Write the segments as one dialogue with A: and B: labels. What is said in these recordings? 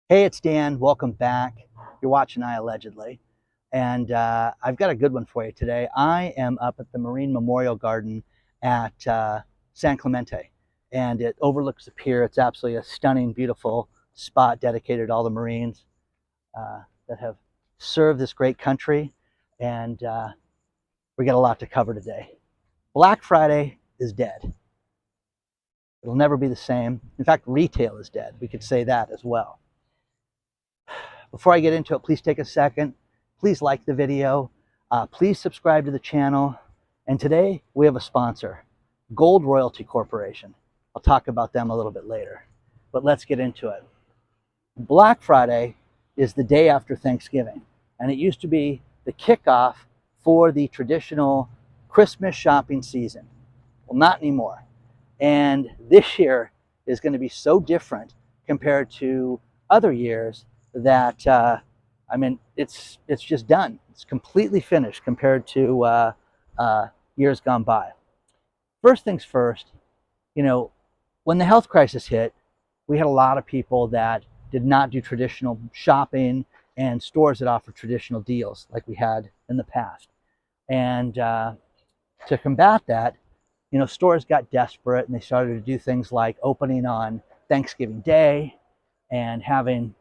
A: Hey, it's Dan. Welcome back. You're watching iAllegedly. And I've got a good one for you today. I am up at the Marine Memorial Garden at San Clemente, and it overlooks the pier. It's absolutely a stunning, beautiful spot dedicated to all the Marines that have served this great country. And we got a lot to cover today. Black Friday is dead. It'll never be the same. In fact, retail is dead. We could say that as well. Before I get into it, please take a second. Please like the video. Please subscribe to the channel. And today we have a sponsor, Gold Royalty Corporation. I'll talk about them a little bit later. But let's get into it. Black Friday is the day after Thanksgiving. And it used to be the kickoff for the traditional Christmas shopping season. Well, not anymore. And this year is going to be so different compared to other years that it's just done. It's completely finished compared to years gone by. First things first, when the health crisis hit, we had a lot of people that did not do traditional shopping and stores that offer traditional deals like we had in the past. And to combat that, stores got desperate and they started to do things like opening on Thanksgiving Day and having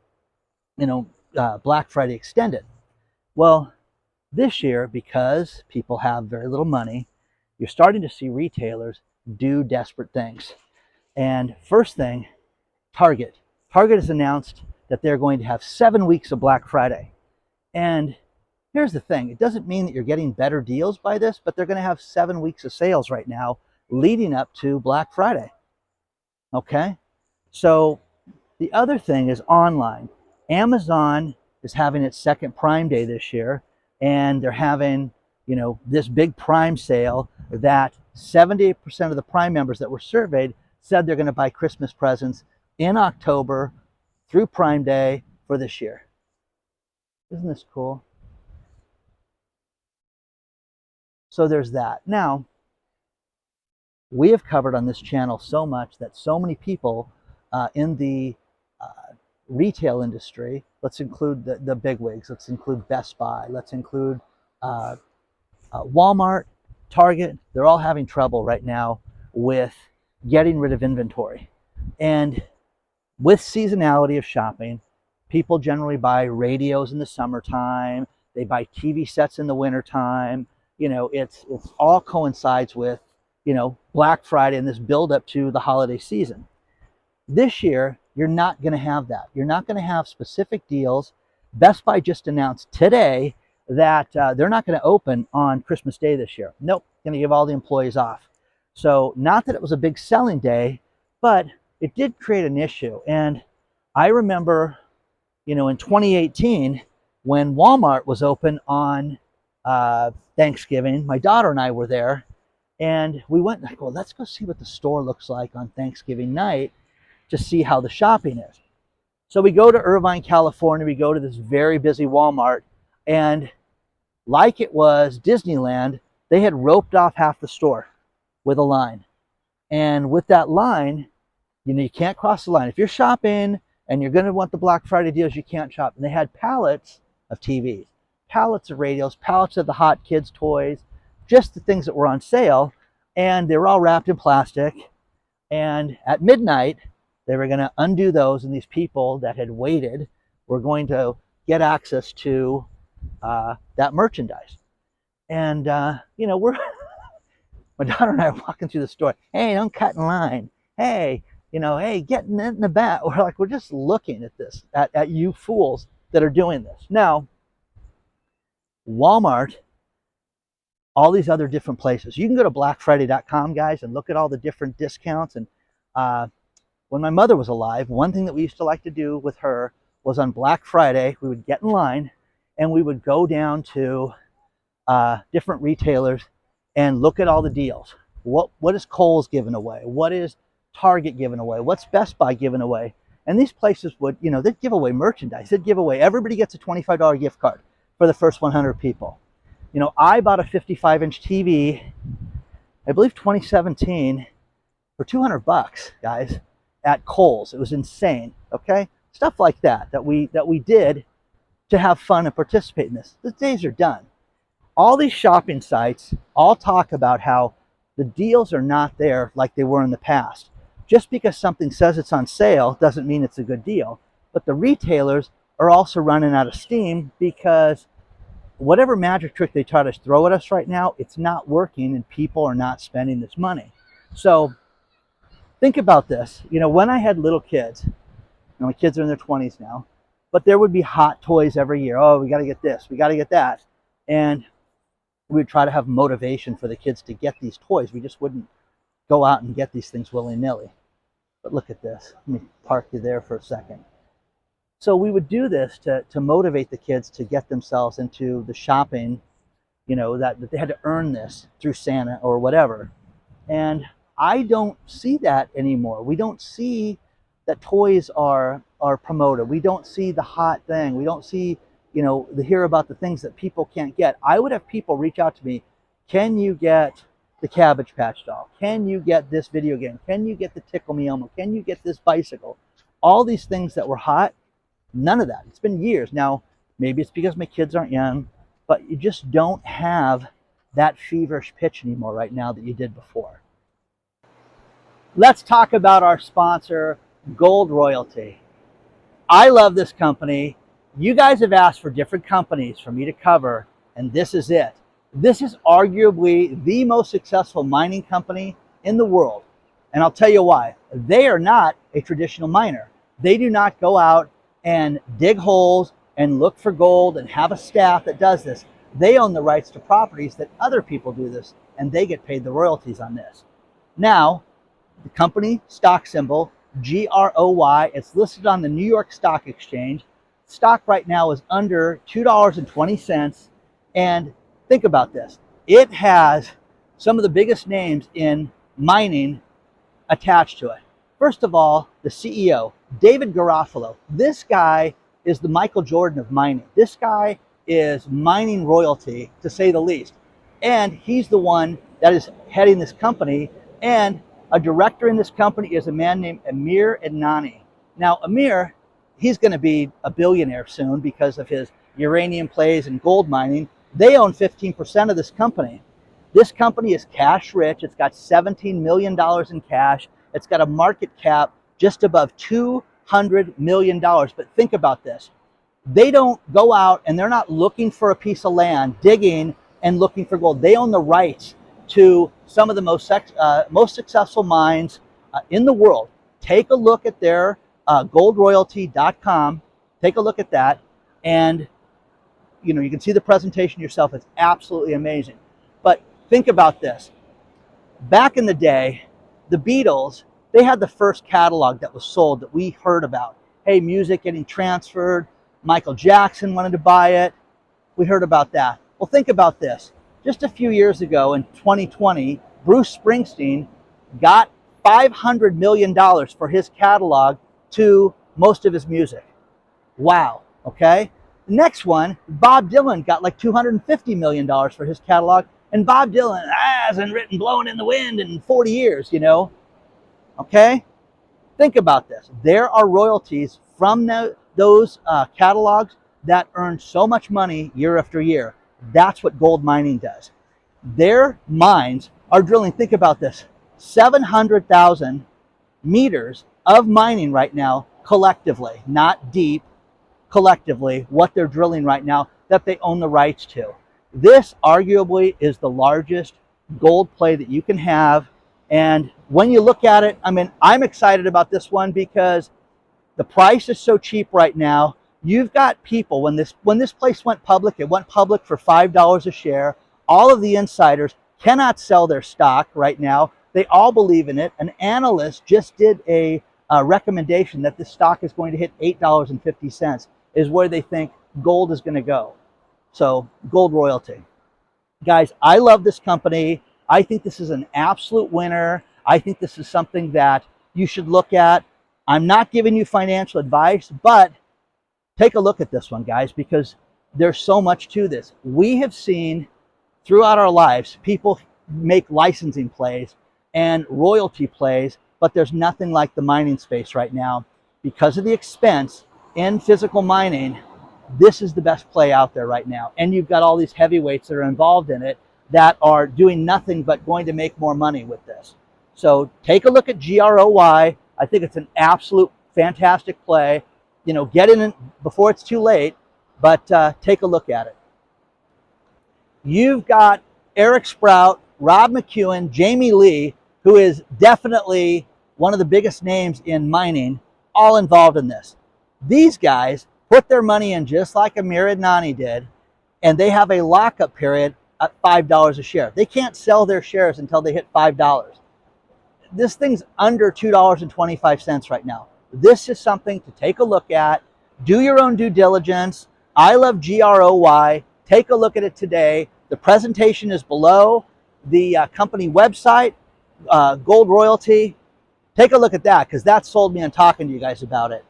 A: Black Friday extended. Well, this year, because people have very little money, you're starting to see retailers do desperate things. And first thing, Target. Target has announced that they're going to have 7 weeks of Black Friday. And here's the thing, it doesn't mean that you're getting better deals by this, but they're going to have 7 weeks of sales right now leading up to Black Friday. Okay? So the other thing is online. Amazon is having its second Prime Day this year, and they're having, this big Prime sale that 78% of the Prime members that were surveyed said they're going to buy Christmas presents in October through Prime Day for this year. Isn't this cool? So there's that. Now, we have covered on this channel so much that so many people in the retail industry, let's include the bigwigs, let's include Best Buy, let's include Walmart, Target, they're all having trouble right now with getting rid of inventory. And with seasonality of shopping, people generally buy radios in the summertime, they buy TV sets in the wintertime. It's all coincides with, Black Friday and this build up to the holiday season. This year, you're not going to have that. You're not going to have specific deals. Best Buy just announced today that they're not going to open on Christmas Day this year. Nope, going to give all the employees off. So not that it was a big selling day, but it did create an issue. And I remember, in 2018, when Walmart was open on Thanksgiving, my daughter and I were there, and we went and I go, let's go see what the store looks like on Thanksgiving night to see how the shopping is. So we go to Irvine, California. We go to this very busy Walmart, and like it was Disneyland, they had roped off half the store with a line. And with that line, you can't cross the line. If you're shopping and you're going to want the Black Friday deals, you can't shop. And they had pallets of TVs, pallets of radios, pallets of the hot kids toys, just the things that were on sale. And they were all wrapped in plastic. And at midnight, they were going to undo those, and these people that had waited were going to get access to that merchandise. And, we're my daughter and I are walking through the store. Hey, don't cut in line. Hey, hey, get in the back. We're just looking at this, at you fools that are doing this. Now, Walmart, all these other different places. You can go to blackfriday.com, guys, and look at all the different discounts. And when my mother was alive, one thing that we used to like to do with her was on Black Friday, we would get in line and we would go down to different retailers and look at all the deals. What is Kohl's giving away? What is Target giving away? What's Best Buy giving away? And these places would, they'd give away merchandise. They'd give away, everybody gets a $25 gift card for the first 100 people. I bought a 55-inch TV, I believe 2017, for $200, guys, at Kohl's. It was insane, okay? stuff like that we did to have fun and participate in this. The days are done. All these shopping sites all talk about how the deals are not there like they were in the past. Just because something says it's on sale doesn't mean it's a good deal. But the retailers are also running out of steam because whatever magic trick they try to throw at us right now, it's not working and people are not spending this money. So think about this. You know, when I had little kids, my kids are in their 20s now, but there would be hot toys every year. Oh, we got to get this, we got to get that. And we'd try to have motivation for the kids to get these toys. We just wouldn't go out and get these things willy-nilly. But look at this. Let me park you there for a second. So we would do this to motivate the kids to get themselves into the shopping, you know, that they had to earn this through Santa or whatever. And I don't see that anymore. We don't see that toys are promoted. We don't see the hot thing. We don't see, you know, hear about the things that people can't get. I would have people reach out to me. Can you get the Cabbage Patch doll? Can you get this video game? Can you get the Tickle Me Elmo? Can you get this bicycle? All these things that were hot, none of that. It's been years. Now, maybe it's because my kids aren't young, but you just don't have that feverish pitch anymore right now that you did before. Let's talk about our sponsor, Gold Royalty. I love this company. You guys have asked for different companies for me to cover, and this is it. This is arguably the most successful mining company in the world. And I'll tell you why. They are not a traditional miner. They do not go out and dig holes and look for gold and have a staff that does this. They own the rights to properties that other people do this, and they get paid the royalties on this. Now, the company stock symbol, GROY, it's listed on the New York Stock Exchange. Stock right now is under $2.20. And think about this. It has some of the biggest names in mining attached to it. First of all, the CEO, David Garofalo. This guy is the Michael Jordan of mining. This guy is mining royalty, to say the least. And he's the one that is heading this company. And a director in this company is a man named Amir Adnani. Now, Amir, he's going to be a billionaire soon because of his uranium plays and gold mining. They own 15% of this company. This company is cash rich. It's got $17 million in cash. It's got a market cap just above $200 million. But think about this. They don't go out and they're not looking for a piece of land, digging and looking for gold. They own the rights to some of the most successful mines in the world. Take a look at their goldroyalty.com. Take a look at that, and you know, you can see the presentation yourself. It's absolutely amazing. But think about this. Back in the day, the Beatles, they had the first catalog that was sold that we heard about. Hey, music getting transferred. Michael Jackson wanted to buy it. We heard about that. Well, think about this. Just a few years ago in 2020, Bruce Springsteen got $500 million for his catalog to most of his music. Wow, okay? The next one, Bob Dylan got like $250 million for his catalog, and Bob Dylan hasn't written Blowing in the Wind in 40 years, you know? Okay? Think about this. There are royalties from those catalogs that earn so much money year after year. That's what gold mining does. Their mines are drilling, think about this, 700,000 meters of mining right now collectively, not deep, collectively, what they're drilling right now that they own the rights to. This arguably is the largest gold play that you can have. And when you look at it, I mean, I'm excited about this one because the price is so cheap right now. You've got people, when this place went public, it went public for $5 a share. All of the insiders cannot sell their stock right now. They all believe in it. An analyst just did a recommendation that the stock is going to hit $8.50 is where they think gold is going to go. So Gold Royalty. Guys, I love this company. I think this is an absolute winner. I think this is something that you should look at. I'm not giving you financial advice, but take a look at this one, guys, because there's so much to this. We have seen throughout our lives people make licensing plays and royalty plays, but there's nothing like the mining space right now. because of the expense in physical mining, this is the best play out there right now. And you've got all these heavyweights that are involved in it that are doing nothing but going to make more money with this. So take a look at GROY. I think it's an absolute fantastic play. You know, get in before it's too late, but take a look at it. You've got Eric Sprout, Rob McEwen, Jamie Lee, who is definitely one of the biggest names in mining, all involved in this. These guys put their money in just like Amir Adnani did, and they have a lockup period at $5 a share. They can't sell their shares until they hit $5. This thing's under $2.25 right now. This is something to take a look at. Do your own due diligence. I love GROY. Take a look at it today. The presentation is below. The company website, Gold Royalty. Take a look at that, because that sold me on talking to you guys about it.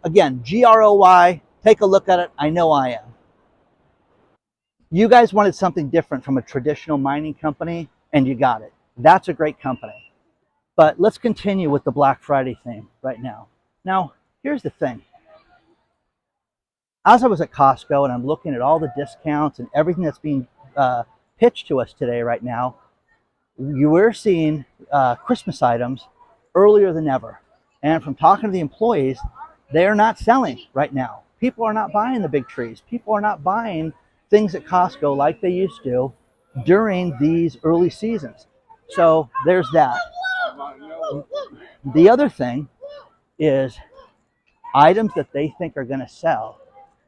A: Again, GROY, take a look at it. I know I am. You guys wanted something different from a traditional mining company, and you got it. That's a great company. But let's continue with the Black Friday theme right now. Now, here's the thing. As I was at Costco and I'm looking at all the discounts and everything that's being pitched to us today right now, you were seeing Christmas items earlier than ever. And from talking to the employees, they are not selling right now. People are not buying the big trees. People are not buying things at Costco like they used to during these early seasons. So there's that. The other thing is items that they think are going to sell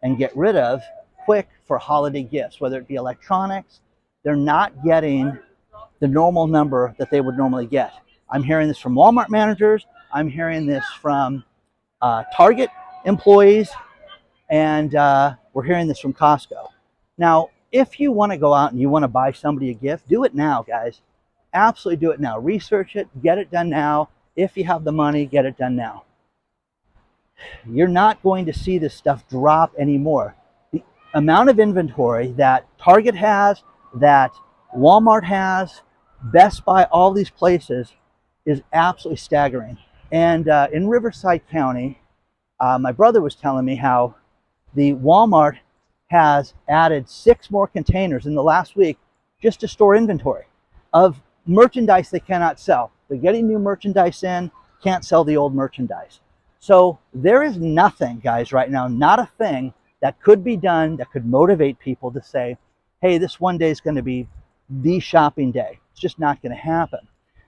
A: and get rid of quick for holiday gifts, whether it be electronics. They're not getting the normal number that they would normally get. I'm hearing this from Walmart managers. I'm hearing this from Target employees, and we're hearing this from Costco. Now, if you want to go out and you want to buy somebody a gift, do it now, guys. Absolutely do it now. Research it, get it done now. If you have the money, get it done now. You're not going to see this stuff drop anymore. The amount of inventory that Target has, that Walmart has, Best Buy, all these places is absolutely staggering. And in Riverside County, my brother was telling me how the Walmart has added 6 more containers in the last week just to store inventory of merchandise they cannot sell. They're getting new merchandise in, can't sell the old merchandise. So there is nothing, guys, right now, not a thing that could be done that could motivate people to say, hey, this one day is going to be the shopping day. It's just not going to happen.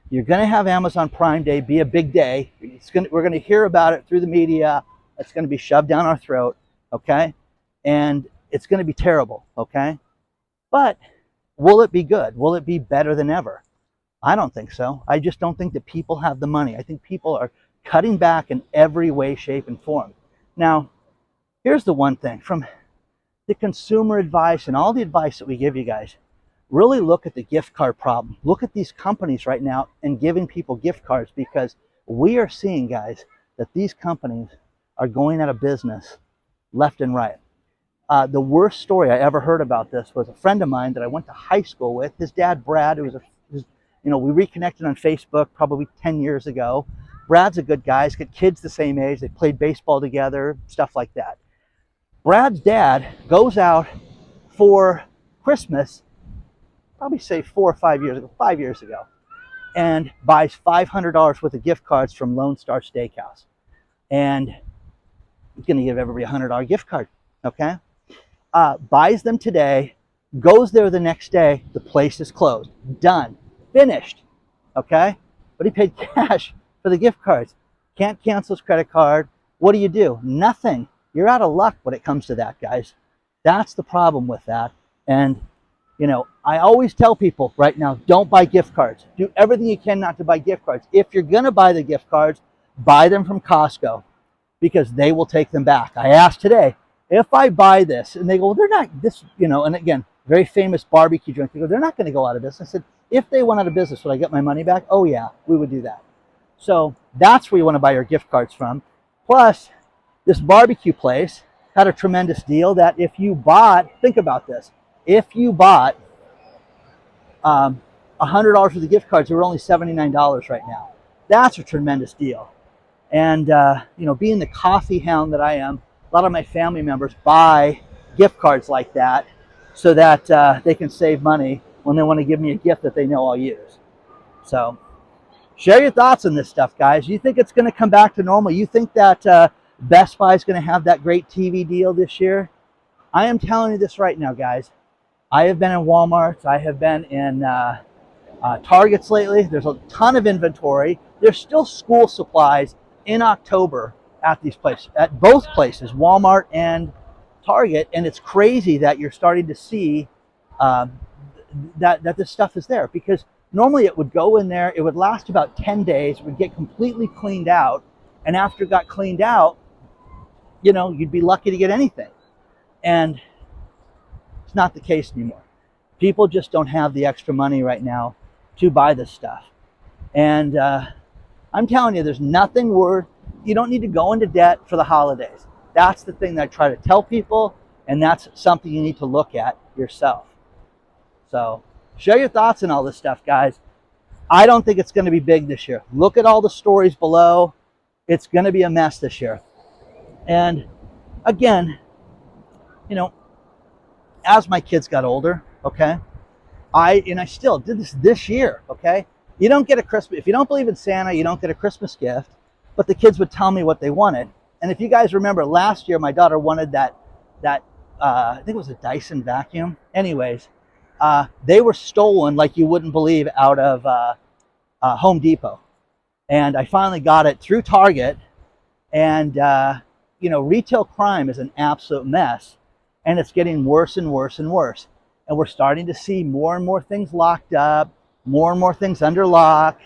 A: You're going to have Amazon Prime Day be a big day. We're going to hear about it through the media. It's going to be shoved down our throat, okay? And it's going to be terrible, okay? But will it be good? Will it be better than ever? I don't think so. I just don't think that people have the money. I think people are cutting back in every way, shape, and form. Now, here's the one thing. From the consumer advice and all the advice that we give you guys, really look at the gift card problem. Look at these companies right now and giving people gift cards, because we are seeing, guys, that these companies are going out of business left and right. The worst story I ever heard about this was a friend of mine that I went to high school with. His dad, Brad, we reconnected on Facebook probably 10 years ago. Brad's a good guy. He's got kids the same age. They played baseball together, stuff like that. Brad's dad goes out for Christmas, probably say 4 or 5 years ago, 5 years ago, and buys $500 worth of gift cards from Lone Star Steakhouse. And he's going to give everybody a $100 gift card, okay? Buys them today, goes there the next day, the place is closed. Done. Finished, okay? But he paid cash for the gift cards. Can't cancel his credit card. What do? Nothing. You're out of luck when it comes to that, guys. That's the problem with that. And, I always tell people right now, don't buy gift cards. Do everything you can not to buy gift cards. If you're going to buy the gift cards, buy them from Costco, because they will take them back. I asked today, if I buy this, and they go, well, they're not this, and again, very famous barbecue joint, they go, they're not going to go out of business. I said, if they went out of business, would I get my money back? Oh yeah, we would do that. So that's where you want to buy your gift cards from. Plus, this barbecue place had a tremendous deal that if you bought, think about this, if you bought $100 worth of gift cards, they were only $79 right now. That's a tremendous deal. And, you know, being the coffee hound that I am, a lot of my family members buy gift cards like that so that they can save money when they want to give me a gift that they know I'll use. So share your thoughts on this stuff, guys. You think it's going to come back to normal? You think that Best Buy is going to have that great TV deal this year? I am telling you this right now, guys. I have been in Walmart. I have been in Targets lately. There's a ton of inventory. There's still school supplies in October at these places, at both places, Walmart and Target, and it's crazy that you're starting to see that this stuff is there, because normally it would go in there, it would last about 10 days, it would get completely cleaned out, and after it got cleaned out, you know, you'd be lucky to get anything. And it's not the case anymore. People just don't have the extra money right now to buy this stuff. And I'm telling you, there's nothing worth, you don't need to go into debt for the holidays. That's the thing that I try to tell people, and that's something you need to look at yourself. So share your thoughts on all this stuff, guys. I don't think it's going to be big this year. Look at all the stories below. It's going to be a mess this year. And again, you know, as my kids got older, okay, I still did this year, okay? You don't get a Christmas, if you don't believe in Santa, you don't get a Christmas gift, but the kids would tell me what they wanted. And if you guys remember last year, my daughter wanted that I think it was a Dyson vacuum. Anyways, they were stolen like you wouldn't believe out of Home Depot. And I finally got it through Target. And, you know, retail crime is an absolute mess. And it's getting worse and worse and worse. And we're starting to see more and more things locked up, more and more things under lock.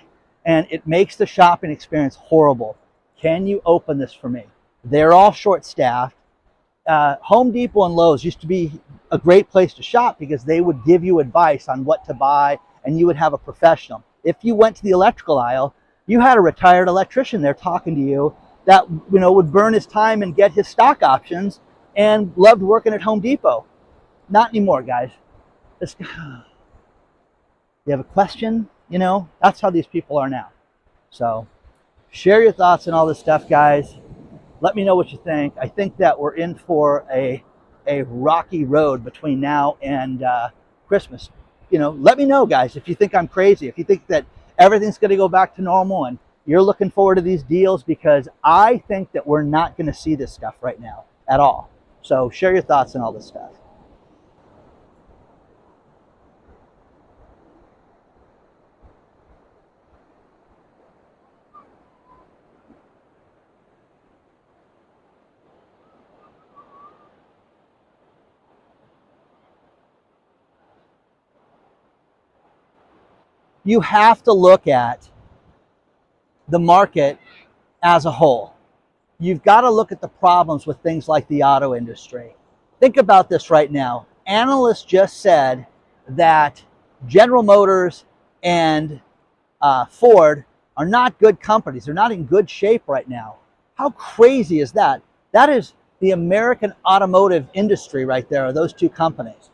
A: And it makes the shopping experience horrible. Can you open this for me? They're all short-staffed. Home Depot and Lowe's used to be a great place to shop because they would give you advice on what to buy, and you would have a professional. If you went to the electrical aisle, you had a retired electrician there talking to you that, you know, would burn his time and get his stock options and loved working at Home Depot. Not anymore, guys. You have a question? You know, that's how these people are now. So share your thoughts on all this stuff, guys. Let me know what you think. I think that we're in for a rocky road between now and Christmas. You know, let me know, guys, if you think I'm crazy, if you think that everything's going to go back to normal and you're looking forward to these deals, because I think that we're not going to see this stuff right now at all. So share your thoughts on all this stuff. You have to look at the market as a whole. You've got to look at the problems with things like the auto industry. Think about this right now. Analysts just said that General Motors and Ford are not good companies. They're not in good shape right now. How crazy is that? That is the American automotive industry right there, are those two companies.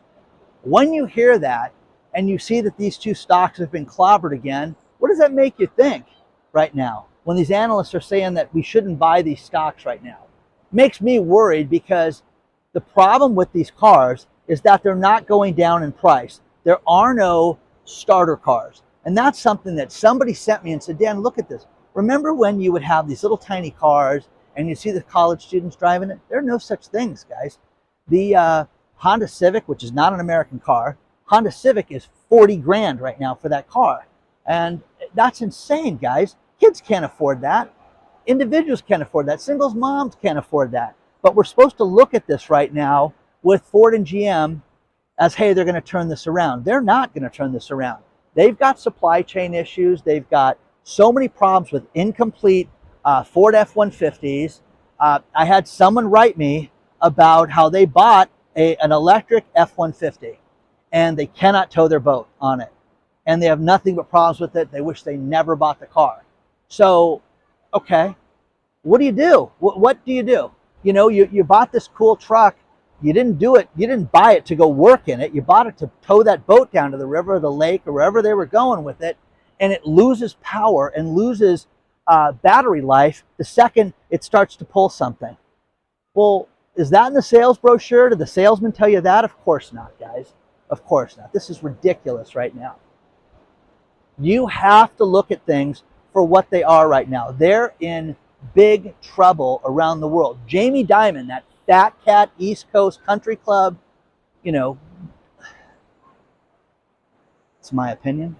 A: When you hear that, and you see that these two stocks have been clobbered again, what does that make you think right now when these analysts are saying that we shouldn't buy these stocks right now? It makes me worried, because the problem with these cars is that they're not going down in price. There are no starter cars. And that's something that somebody sent me and said, Dan, look at this. Remember when you would have these little tiny cars and you see the college students driving it? There are no such things, guys. The Honda Civic, which is not an American car, Honda Civic is 40 grand right now for that car. And that's insane, guys. Kids can't afford that. Individuals can't afford that. Singles moms can't afford that. But we're supposed to look at this right now with Ford and GM as, hey, they're going to turn this around. They're not going to turn this around. They've got supply chain issues. They've got so many problems with incomplete Ford F-150s. I had someone write me about how they bought an electric F-150. And they cannot tow their boat on it. And they have nothing but problems with it. They wish they never bought the car. So, okay, what do you do? What do you do? You know, you bought this cool truck. You didn't do it. You didn't buy it to go work in it. You bought it to tow that boat down to the river or the lake or wherever they were going with it. And it loses power and loses battery life the second it starts to pull something. Well, is that in the sales brochure? Did the salesman tell you that? Of course not, guys. Of course not. This is ridiculous right now. You have to look at things for what they are right now. They're in big trouble around the world. Jamie Dimon, that fat cat East Coast country club, you know, it's my opinion.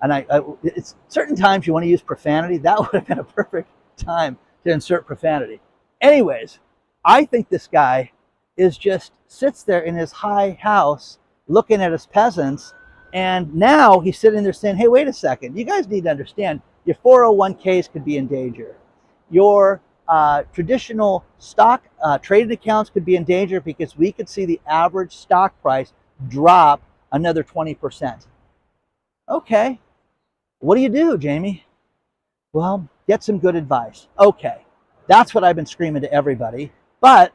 A: And it's certain times you want to use profanity. That would have been a perfect time to insert profanity. Anyways, I think this guy is just sits there in his high house looking at his peasants, and now he's sitting there saying, hey, wait a second, you guys need to understand your 401ks could be in danger. Your traditional stock traded accounts could be in danger because we could see the average stock price drop another 20%. Okay, what do, Jamie? Well, get some good advice. Okay, that's what I've been screaming to everybody. But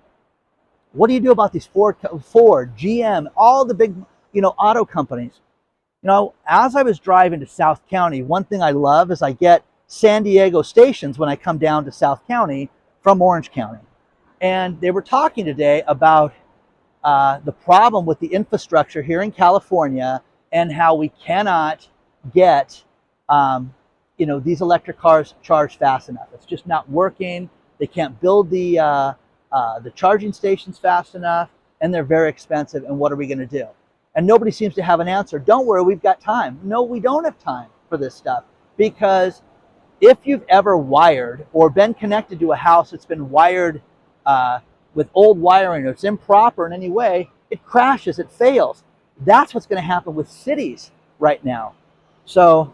A: what do you do about these Ford, GM, all the big, auto companies? As I was driving to South County, one thing I love is I get San Diego stations when I come down to South County from Orange County. And they were talking today about the problem with the infrastructure here in California and how we cannot get these electric cars charged fast enough. It's just not working. They can't build the charging stations fast enough, and they're very expensive. And what are we going to do? And nobody seems to have an answer. Don't worry, we've got time. No, we don't have time for this stuff, because if you've ever wired or been connected to a house that's been wired with old wiring, or it's improper in any way, it crashes, it fails. That's what's going to happen with cities right now. So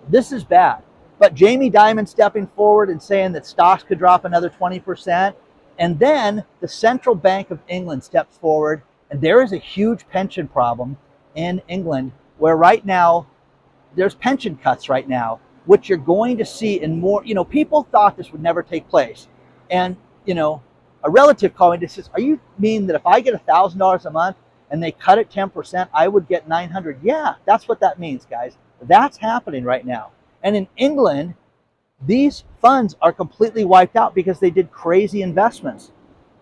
A: this is bad. But Jamie Dimon stepping forward and saying that stocks could drop another 20%. And then the Central Bank of England steps forward, and there is a huge pension problem in England where right now there's pension cuts right now, which you're going to see in more, people thought this would never take place. And, a relative called me and says, are you mean that if I get $1,000 a month and they cut it 10%, I would get 900? Yeah, that's what that means, guys. That's happening right now. And in England, these funds are completely wiped out because they did crazy investments.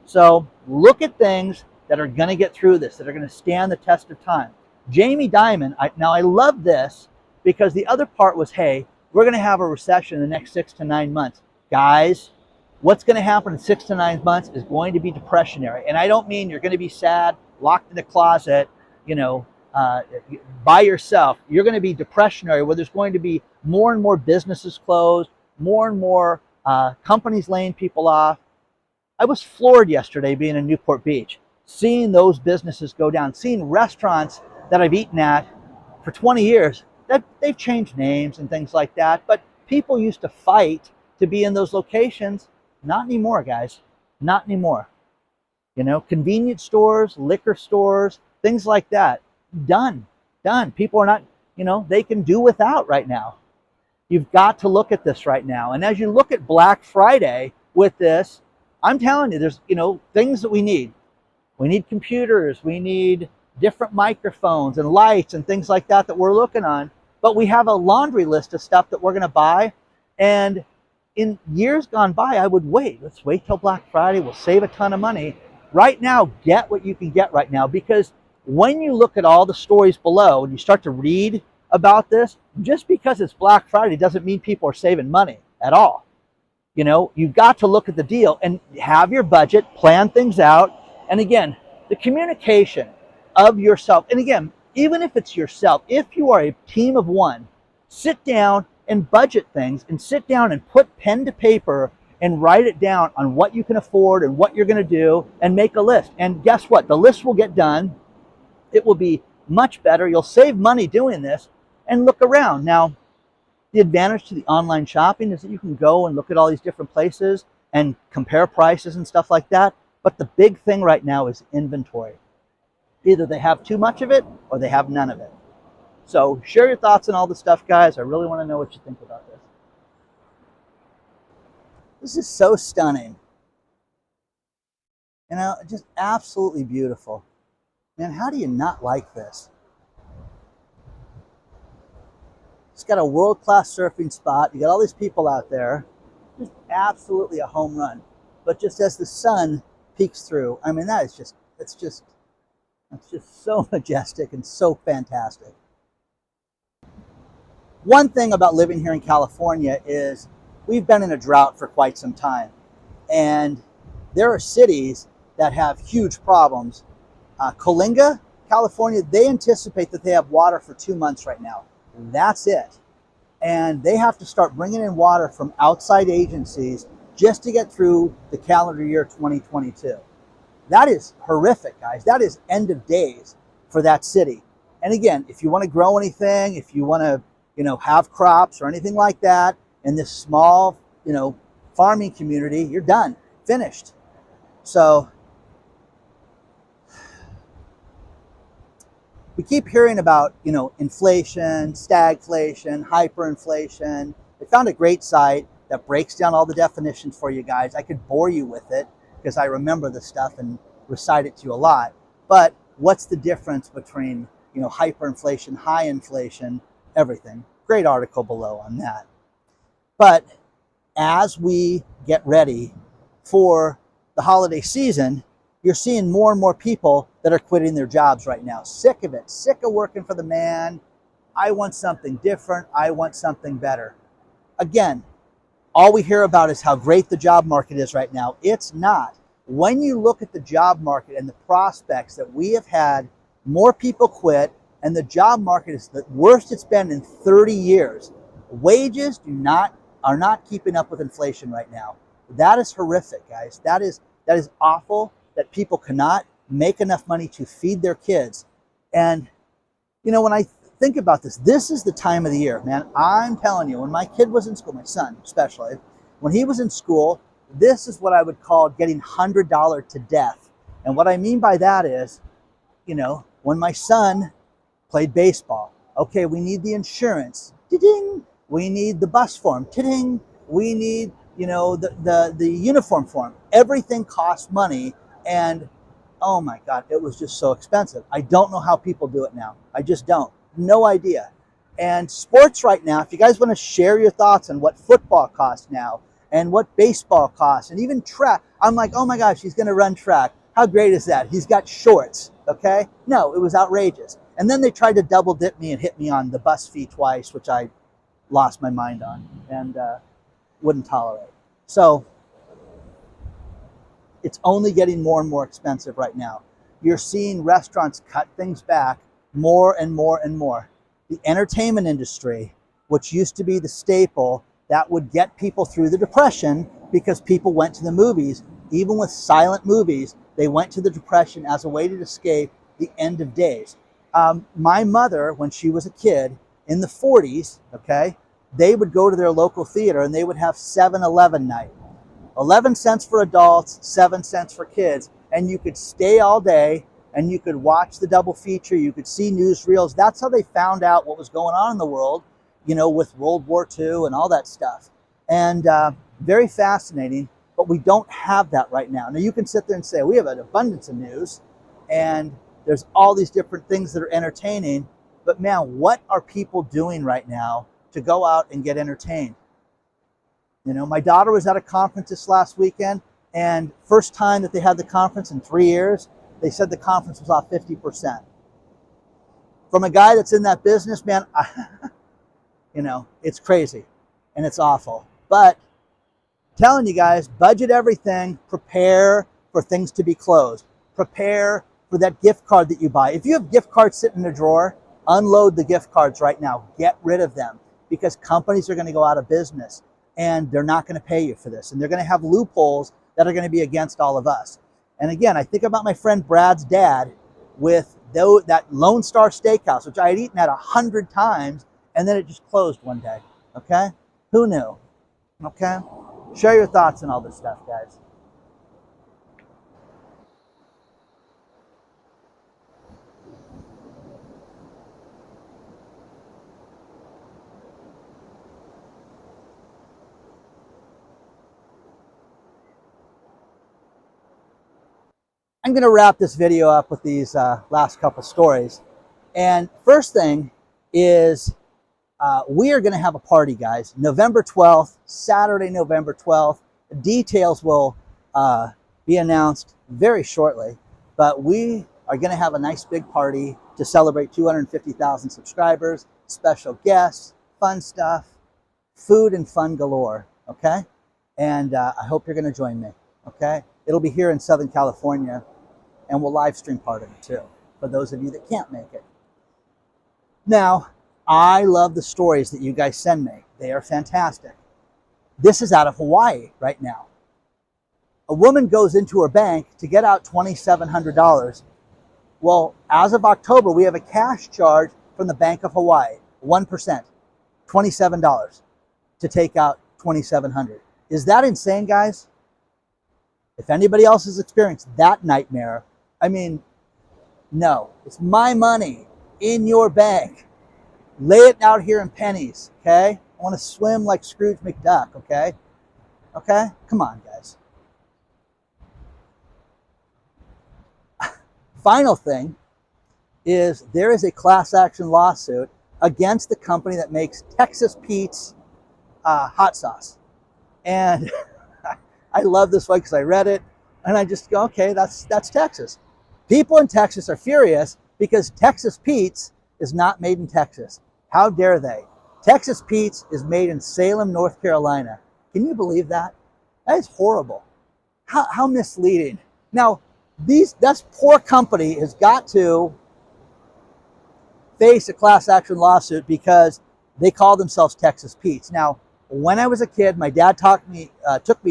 A: So look at things that are going to get through this, that are going to stand the test of time. Jamie Dimon, now I love this because the other part was, hey, we're going to have a recession in the next 6 to 9 months. Guys, what's going to happen in 6 to 9 months is going to be depressionary. And I don't mean you're going to be sad, locked in a closet, by yourself. You're going to be depressionary, where there's going to be more and more businesses closed, more and more companies laying people off. I was floored yesterday being in Newport Beach, seeing those businesses go down, seeing restaurants that I've eaten at for 20 years, that they've changed names and things like that. But people used to fight to be in those locations. Not anymore, guys. Not anymore. Convenience stores, liquor stores, things like that. Done. People are not, they can do without right now. You've got to look at this right now. And as you look at Black Friday with this, I'm telling you, there's, things that we need. We need computers. We need different microphones and lights and things like that we're looking on. But we have a laundry list of stuff that we're going to buy. And in years gone by, I would wait. Let's wait till Black Friday. We'll save a ton of money. Right now, get what you can get right now, because when you look at all the stories below and you start to read about this, just because it's Black Friday doesn't mean people are saving money at all. You've got to look at the deal and have your budget, plan things out. And again, the communication of yourself. And again, even if it's yourself, if you are a team of one, sit down and budget things, and sit down and put pen to paper and write it down on what you can afford and what you're going to do, and make a list. And guess what? The list will get done. It will be much better. You'll save money doing this. And look around. Now, the advantage to the online shopping is that you can go and look at all these different places and compare prices and stuff like that. But the big thing right now is inventory. Either they have too much of it or they have none of it. So share your thoughts on all this stuff, guys. I really want to know what you think about this. This is so stunning. Just absolutely beautiful. Man, how do you not like this? It's got a world-class surfing spot. You got all these people out there. Just absolutely a home run. But just as the sun peeks through, I mean, that is just, it's just so majestic and so fantastic. One thing about living here in California is we've been in a drought for quite some time. And there are cities that have huge problems. Coalinga, California, they anticipate that they have water for 2 months right now. That's it. And they have to start bringing in water from outside agencies just to get through the calendar year 2022. That is horrific, guys. That is end of days for that city. And again, if you want to grow anything, if you want to, have crops or anything like that in this small, farming community, you're done, finished. So we keep hearing about, inflation, stagflation, hyperinflation. I found a great site that breaks down all the definitions for you guys. I could bore you with it because I remember the stuff and recite it to you a lot. But what's the difference between, hyperinflation, high inflation, everything? Great article below on that. But as we get ready for the holiday season, you're seeing more and more people that are quitting their jobs right now. Sick of it, sick of working for the man. I want something different. I want something better. Again, all we hear about is how great the job market is right now. It's not. When you look at the job market and the prospects that we have had, more people quit, and the job market is the worst it's been in 30 years. Wages are not keeping up with inflation right now. That is horrific, guys. That is awful that people cannot make enough money to feed their kids. And, when I think about this, this is the time of the year, man. I'm telling you, when my kid was in school, my son especially, when he was in school, this is what I would call getting $100 to death. And what I mean by that is, when my son played baseball, okay, we need the insurance, ding. We need the bus form, ding. We need, the uniform form. Everything costs money, and oh my God, it was just so expensive. I don't know how people do it now. I just don't. No idea. And sports right now, if you guys want to share your thoughts on what football costs now and what baseball costs and even track, I'm like, oh my gosh, he's going to run track. How great is that? He's got shorts, okay? No, it was outrageous. And then they tried to double dip me and hit me on the bus fee twice, which I lost my mind on and wouldn't tolerate. So it's only getting more and more expensive right now. You're seeing restaurants cut things back more and more and more. The entertainment industry, which used to be the staple that would get people through the Depression because people went to the movies, even with silent movies, they went to the Depression as a way to escape the end of days. My mother, when she was a kid in the 40s, okay, they would go to their local theater and they would have 7-Eleven night. 11 cents for adults, 7 cents for kids. And you could stay all day and you could watch the double feature. You could see newsreels. That's how they found out what was going on in the world, with World War II and all that stuff. And very fascinating, but we don't have that right now. Now you can sit there and say, we have an abundance of news and there's all these different things that are entertaining, but man, what are people doing right now to go out and get entertained? My daughter was at a conference this last weekend, and first time that they had the conference in 3 years, they said the conference was off 50%. From a guy that's in that business, man, it's crazy and it's awful. But telling you guys, budget everything, prepare for things to be closed. Prepare for that gift card that you buy. If you have gift cards sitting in a drawer, unload the gift cards right now. Get rid of them because companies are going to go out of business and they're not going to pay you for this. And they're going to have loopholes that are going to be against all of us. And again, I think about my friend Brad's dad with that Lone Star Steakhouse, which I had eaten at 100 times, and then it just closed one day. Okay? Who knew? Okay? Share your thoughts on all this stuff, guys. I'm going to wrap this video up with these last couple stories. And first thing is, We are going to have a party, guys. November 12th, Saturday, November 12th. Details will be announced very shortly, but we are going to have a nice big party to celebrate 250,000 subscribers, special guests, fun stuff, food and fun galore, okay? And I hope you're going to join me, okay? It'll be here in Southern California, and we'll live stream part of it too, for those of you that can't make it. Now, I love the stories that you guys send me. They are fantastic. This is out of Hawaii right now. A woman goes into her bank to get out $2,700. Well, as of October, we have a cash charge from the Bank of Hawaii, 1%, $27 to take out $2,700. Is that insane, guys? If anybody else has experienced that nightmare, I mean, no, it's my money in your bank. Lay it out here in pennies, okay? I want to swim like Scrooge McDuck, okay? Okay? Come on, guys. Final thing is there is a class action lawsuit against the company that makes Texas Pete's hot sauce. And I love this one because I read it and I just go, okay, that's Texas. People in Texas are furious because Texas Pete's is not made in Texas. How dare they? Texas Pete's is made in Salem, North Carolina. Can you believe that? That is horrible. How misleading. Now, this poor company has got to face a class action lawsuit because they call themselves Texas Pete's. Now, when I was a kid, my dad took me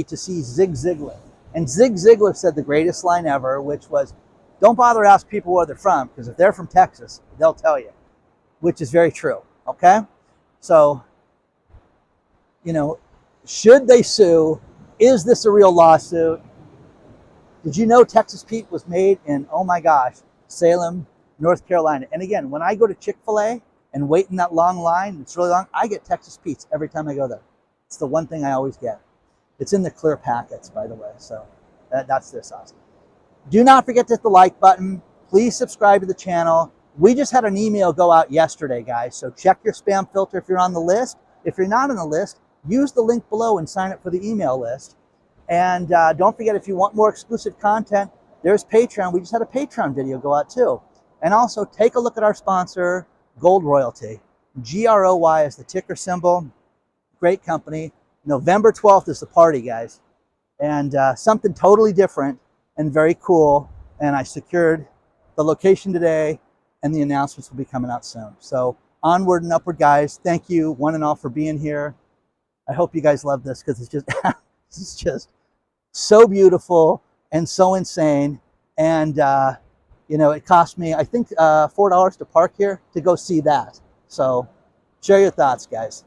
A: to see Zig Ziglar. And Zig Ziglar said the greatest line ever, which was, don't bother to ask people where they're from, because if they're from Texas, they'll tell you, which is very true, okay? So, you know, should they sue? Is this a real lawsuit? Did you know Texas Pete was made in, oh my gosh, Salem, North Carolina? And again, when I go to Chick-fil-A and wait in that long line, it's really long, I get Texas Pete's every time I go there. It's the one thing I always get. It's in the clear packets, by the way, so that's this awesome. Do not forget to hit the like button. Please subscribe to the channel. We just had an email go out yesterday, guys, so check your spam filter if you're on the list. If you're not on the list, use the link below and sign up for the email list. And don't forget, if you want more exclusive content, there's Patreon. We just had a Patreon video go out too. And also take a look at our sponsor, Gold Royalty. GROY is the ticker symbol. Great company. November 12th is the party, guys. And something totally different and very cool. And I secured the location today, and the announcements will be coming out soon. So onward and upward, guys. Thank you one and all for being here. I hope you guys love this because it's just so beautiful and so insane. And you know, it cost me, I think, $4 to park here to go see that. So share your thoughts, guys.